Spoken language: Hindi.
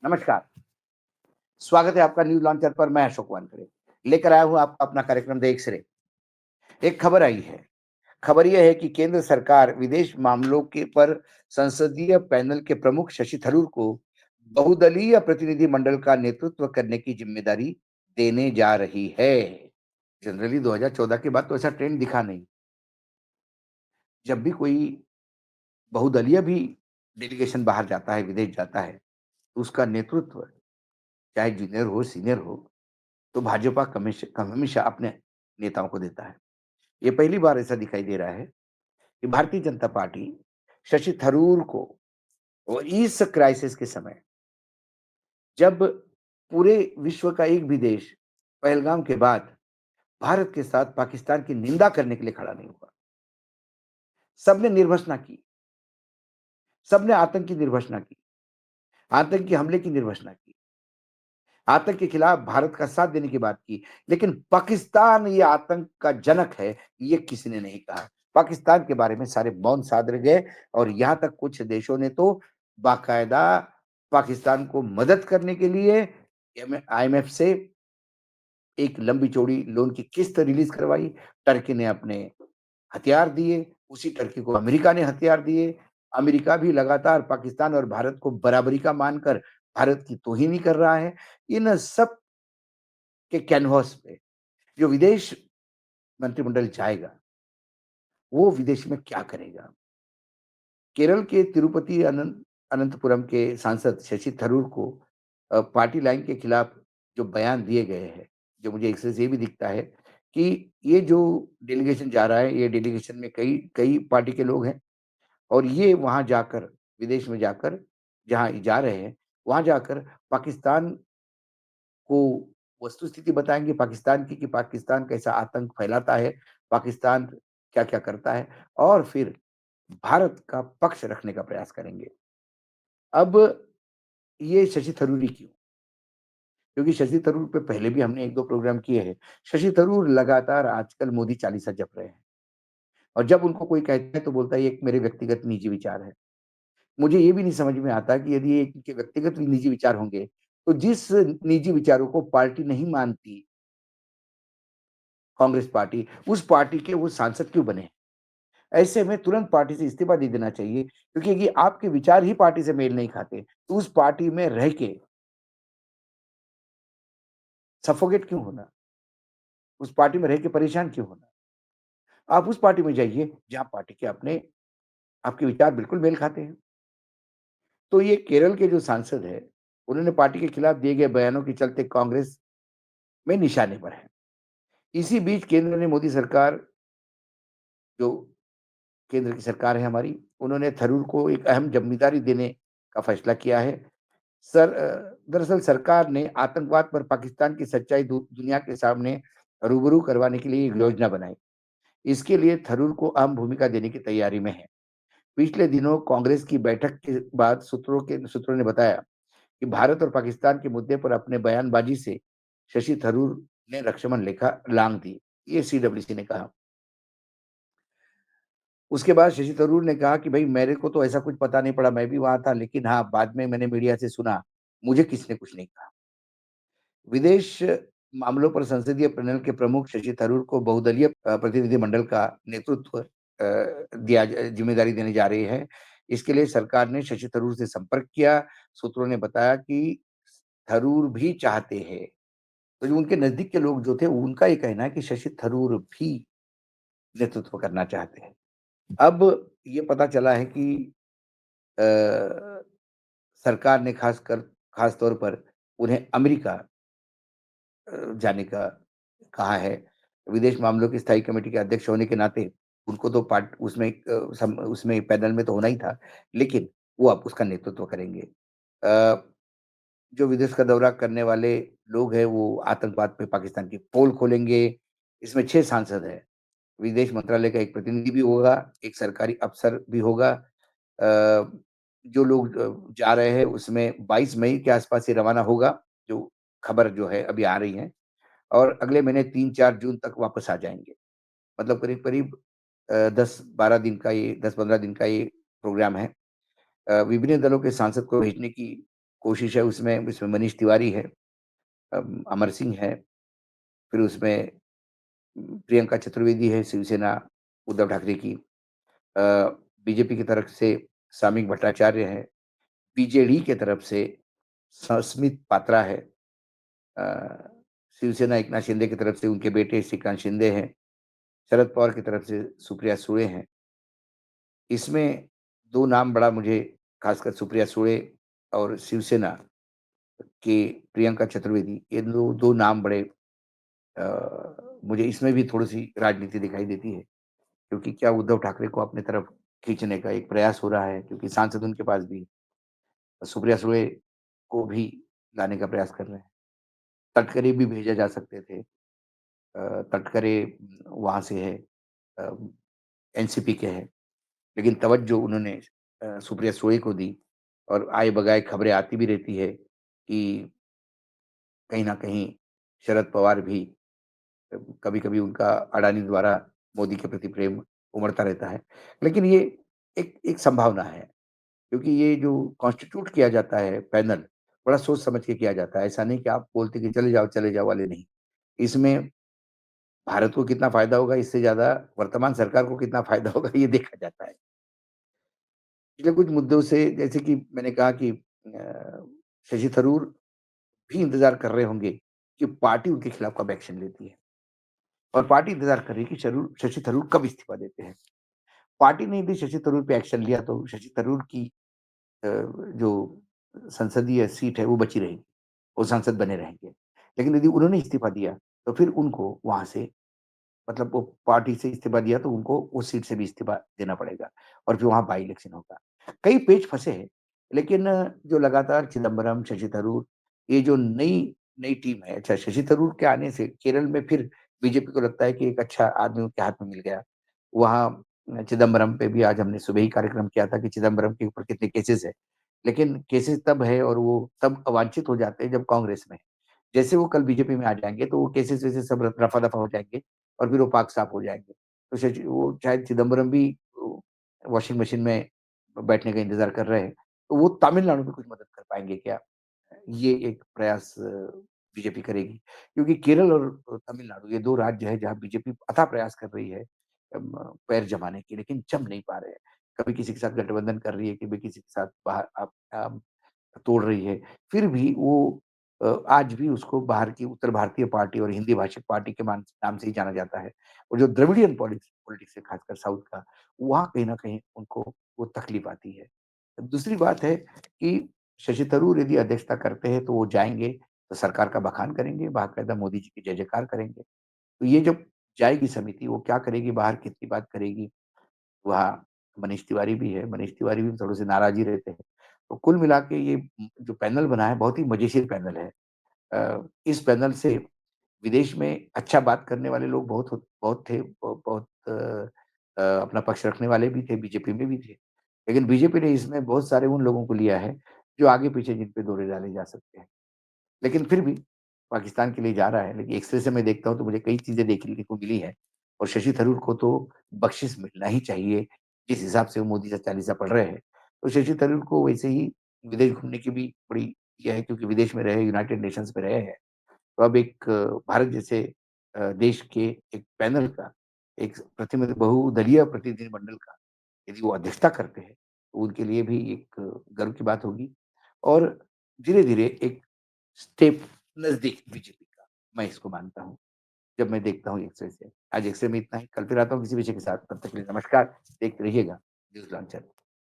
नमस्कार, स्वागत है आपका न्यूज़ लॉन्चर पर। मैं अशोक वानखेड़े लेकर आया हूँ आपका अपना कार्यक्रम द एक्स-रे। एक खबर आई है, खबर ये है कि केंद्र सरकार विदेश मामलों के पर संसदीय पैनल के प्रमुख शशि थरूर को बहुदलीय प्रतिनिधि मंडल का नेतृत्व करने की जिम्मेदारी देने जा रही है। जनरली 2014 के बाद तो ऐसा ट्रेंड दिखा नहीं। जब भी कोई बहुदलीय भी डेलीगेशन बाहर जाता है, विदेश जाता है, तो उसका नेतृत्व चाहे जूनियर हो, सीनियर हो, तो भाजपा हमेशा अपने नेताओं को देता है। ये पहली बार ऐसा दिखाई दे रहा है कि भारतीय जनता पार्टी शशि थरूर को और इस क्राइसिस के समय जब पूरे विश्व का एक भी देश पहलगाम के बाद भारत के साथ पाकिस्तान की निंदा करने के लिए खड़ा नहीं हुआ। सबने निर्भत्सना की, सबने आतंक की निर्भत्सना की, आतंकी हमले की निर्भत्सना की, आतंक के खिलाफ भारत का साथ देने की बात की। लेकिन पाकिस्तान ये आतंक का जनक है, ये किसी ने नहीं कहा। पाकिस्तान के बारे में सारे मौन साध गए और यहाँ तक कुछ देशों ने तो बाकायदा पाकिस्तान को मदद करने के लिए आईएमएफ से एक लंबी-चौड़ी लोन की किस्त रिलीज़ करवाई। टर्की ने अपने हथियार दिए, उसी टर्की को अमेरिका ने हथियार दिए। अमेरिका भी लगातार पाकिस्तान और भारत को बराबरी का मानकर भारत की तौहीन ही कर रहा है। इन सब के कैनवास पे जो विदेश मंत्रिमंडल जाएगा, वो विदेश में क्या करेगा? केरल के तिरुपति अनंतपुरम के सांसद शशि थरूर को पार्टी लाइन के खिलाफ जो बयान दिए गए हैं, जो मुझे इससे ये भी दिखता है कि ये जो डेलीगेशन जा रहा है, ये डेलीगेशन में कई कई पार्टी के लोग हैं और ये वहाँ जाकर विदेश में जाकर जहाँ जा रहे हैं, वहाँ जाकर पाकिस्तान को वस्तुस्थिति बताएँगे पाकिस्तान की कि पाकिस्तान कैसा आतंक फैलाता है, पाकिस्तान क्या-क्या करता है और फिर भारत का पक्ष रखने का प्रयास करेंगे। अब ये शशि थरूर ही क्यों? क्योंकि शशि थरूर पे पहले भी हमने 1-2 प्रोग्राम किए हैं। शशि थरूर लगातार आजकल मोदी चालीसा जप रहे हैं और जब उनको कोई कहता है तो बोलता है ये एक मेरे व्यक्तिगत निजी विचार है। मुझे ये भी नहीं समझ में आता कि यदि ये इनके व्यक्तिगत निजी विचार होंगे, तो जिस निजी विचारों को पार्टी नहीं मानती, कांग्रेस पार्टी, उस पार्टी के वो सांसद क्यों बने? ऐसे में तुरंत पार्टी से इस्तीफा दे देना चाहिए क्योंकि ये आपके विचार ही पार्टी से मेल नहीं खाते, तो उस पार्टी में रह के सफोकेट क्यों होना? उस पार्टी में रह के परेशान क्यों होना? आप उस पार्टी में जाइए जहाँ पार्टी के अपने आपके विचार बिल्कुल मेल खाते हैं। तो ये केरल के जो सांसद हैं, उन्होंने पार्टी के खिलाफ दिए गए बयानों के चलते कांग्रेस में निशाने पर हैं। इसी बीच केंद्र ने मोदी सरकार जो केंद्र की सरकार है हमारी, उन्होंने थरूर को एक अहम ज़िम्मेदारी देने का फैसला किया है। दरअसल सरकार ने आतंकवाद पर पाकिस्तान की सच्चाई दुनिया के सामने रूबरू करवाने के लिए एक योजना बनाई। इसके लिए थरूर को अहम भूमिका देने की तैयारी में है। पिछले दिनों कांग्रेस की बैठक के बाद सूत्रों ने बताया कि भारत और पाकिस्तान के मुद्दे पर अपने बयानबाजी से शशि थरूर ने लक्ष्मण रेखा लांघ दी। ये सीडब्ल्यूसी ने कहा। उसके बाद शशि थरूर ने कहा कि भई मेरे को तो ऐसा कुछ पता नहीं पड़ा, मैं भी वहाँ था, लेकिन हाँ, बाद में मैंने मीडिया से सुना, मुझे किसी ने कुछ नहीं कहा। विदेश मामलों पर संसदीय पैनल के प्रमुख शशि थरूर को बहुदलीय प्रतिनिधिमंडल का नेतृत्व ज़िम्मेदारी देने जा रही है। इसके लिए सरकार ने शशि थरूर से संपर्क किया। सूत्रों ने बताया कि थरूर भी चाहते हैं, तो जो उनके नज़दीक के लोग जो थे, उनका ये कहना है कि शशि थरूर भी नेतृत्व करना चाहते हैं। अब ये पता चला है कि अ, सरकार ने खास तौर पर उन्हें अमेरिका जाने का कहा है। विदेश मामलों की स्थायी कमेटी के अध्यक्ष होने के नाते उनको तो पार्ट उसमें उसमें पैनल में तो होना ही था, लेकिन वो अब उसका नेतृत्व करेंगे। जो विदेश का दौरा करने वाले लोग हैं, वो आतंकवाद पे पाकिस्तान की पोल खोलेंगे। इसमें 6 सांसद हैं। विदेश मंत्रालय का एक प्रतिनिधि भी होगा, एक सरकारी अफ़सर भी होगा। जो लोग जा रहे हैं उसमें 22 मई के आस-पास ये रवाना होगा, जो खबर जो है अभी आ रही है और अगले महीने 3-4 जून तक वापस आ जाएँगे। मतलब करीब-करीब 10-12 दिन का ये 10-15 दिन का ये प्रोग्राम है। विभिन्न दलों के सांसद को भेजने की कोशिश है उसमें उसमें मनीष तिवारी है, अमर सिंह है, फिर उसमें प्रियंका चतुर्वेदी है, शिवसेना उद्धव ठाकरे की। अ, बीजेपी की तरफ से सामिक भट्टाचार्य है, बीजेडी की तरफ से सस्मित पात्रा है। अ, शिवसेना एकनाथ शिंदे की तरफ से उनके बेटे श्रीकांत शिंदे हैं, शरद पवार की तरफ से सुप्रिया सुळे हैं। इसमें 2 नाम बड़ा मुझे खासकर सुप्रिया सुळे और शिवसेना के प्रियंका चतुर्वेदी, ये 2 नाम बड़े मुझे इसमें भी थोड़ी-सी राजनीति दिखाई देती है, क्योंकि क्या उद्धव ठाकरे को अपनी तरफ खींचने का एक प्रयास हो रहा है, क्योंकि सांसद उनके पास भी सुप्रिया सुळे को भी लाने का प्रयास कर रहे हैं। तटकरे भी भेजे जा सकते थे। तटकरे वहाँ से है, अ, एनसीपी के हैं, लेकिन तवज्जो उन्होंने सुप्रिया सुळे को दी और आए-बगाए खबरें आती भी रहती है कि कहीं न कहीं शरद पवार भी कभी-कभी उनका अडानी द्वारा मोदी के प्रति प्रेम उमड़ता रहता है। लेकिन ये एक एक संभावना है, क्योंकि ये जो कॉन्स्टिट्यूट किया जाता है पैनल, बड़ा सोच समझ के किया जाता है। ऐसा नहीं कि आप बोलते कि चले जाओ वाले नहीं। इसमें भारत को कितना फ़ायदा होगा, इससे ज़्यादा वर्तमान सरकार को कितना फ़ायदा होगा, ये देखा जाता है। पिछले कुछ मुद्दों से जैसे कि मैंने कहा कि शशि थरूर भी इंतज़ार कर रहे होंगे कि पार्टी उनके खिलाफ कब एक्शन लेती है और पार्टी इंतज़ार कर रही है कि शशि थरूर कब इस्तीफ़ा देते हैं। पार्टी ने यदि शशि थरूर पे एक्शन लिया तो शशि थरूर की जो संसदीय सीट है वो बची रहेगी, वो सांसद बने रहेंगे। लेकिन यदि उन्होंने इस्तीफ़ा दिया, तो फिर उनको वहाँ से मतलब वो पार्टी से इस्तीफ़ा दिया तो उनको उस सीट से भी इस्तीफ़ा देना पड़ेगा और फिर वहाँ बाई इलेक्शन होगा। कई पेच फँसे हैं, लेकिन जो लगातार चिदंबरम, शशि थरूर, ये जो नई नई टीम है, अच्छा शशि थरूर के आने से केरल में फिर बीजेपी को लगता है कि एक अच्छा आदमी उनके हाथ में मिल गया। वहाँ चिदंबरम पे भी आज हमने सुबह ही कार्यक्रम किया था कि चिदंबरम के ऊपर कितने केसेज़ हैं। लेकिन केसेज़ तब है और वो तब अवांछित हो जाते हैं जब कांग्रेस में है। जैसे वो कल बीजेपी में आ जाएँगे तो वो केसेज़-वेसेज़ सब रफ़ा-दफ़ा हो जाएँगे और फिर वो पाक-साफ हो जाएँगे। तो वो शायद चिदंबरम भी वॉशिंग मशीन में बैठने का इंतज़ार कर रहे हैं, तो वो तमिलनाडु में कुछ मदद कर पाएँगे क्या? ये एक प्रयास बीजेपी करेगी। क्योंकि केरल और तमिलनाडु ये 2 राज्य हैं जहाँ बीजेपी अथक प्रयास कर रही है पैर जमाने की, लेकिन जम नहीं पा रहे हैं। कभी किसी के साथ गठबंधन कर रही है, कभी किसी के साथ बाहर तोड़ रही है। फिर भी वो आज भी उसको बाहर की उत्तर भारतीय पार्टी और हिंदी भाषी पार्टी के नाम से ही जाना जाता है। और जो द्रविडियन पॉलिटिक्स है खासकर साउथ का, वहाँ कहीं न कहीं उनको वो तकलीफ आती है। दूसरी बात है कि शशि थरूर यदि अध्यक्षता करते हैं तो वो जाएँगे, तो सरकार का बखान करेंगे, बाकायदा मोदी जी की जय-जयकार करेंगे। तो ये जब जाएगी समिति, वो क्या करेगी, बाहर कितनी बात करेगी, वहाँ मनीष तिवारी भी है, मनीष तिवारी भी थोड़े-से नाराज़ ही रहते हैं। तो कुल मिला के ये जो पैनल बना है, बहुत ही मजेशीर पैनल है। इस पैनल से विदेश में अच्छा बात करने वाले लोग बहुत थे, बहुत अपना पक्ष रखने वाले भी थे, बीजेपी में भी थे। लेकिन बीजेपी ने इसमें बहुत सारे उन लोगों को लिया है, जो आगे-पीछे जिन पे दौरे डाले जा सकते हैं। लेकिन फिर भी पाकिस्तान के लिए जा रहा है, लेकिन एक्स-रे से मैं देखता हूँ तो मुझे कई चीज़ें देखने को मिली हैं और शशि थरूर को तो बख्शिश मिलना ही चाहिए, जिस हिसाब से वो मोदी से चालीसा पढ़ रहे हैं। तो शशि थरूर को वैसे ही विदेश घूमने की भी बड़ी ये है क्योंकि विदेश में रहे, यूनाइटेड नेशंस में रहे हैं। तो अब एक भारत जैसे देश के एक पैनल का, एक बहुदलीय प्रतिनिधिमंडल का यदि वो अध्यक्षता करते हैं, तो उनके लिए भी एक गर्व की बात होगी और धीरे-धीरे एक स्टेप नज़दीक बीजेपी का, मैं इसको मानता हूँ, जब मैं देखता हूँ एक्स-रे से। आज एक्स-रे में इतना ही, कल फिर आता हूँ किसी विषय के साथ, तब तक के लिए नमस्कार, देखते रहिएगा न्यूज़ लॉन्चर।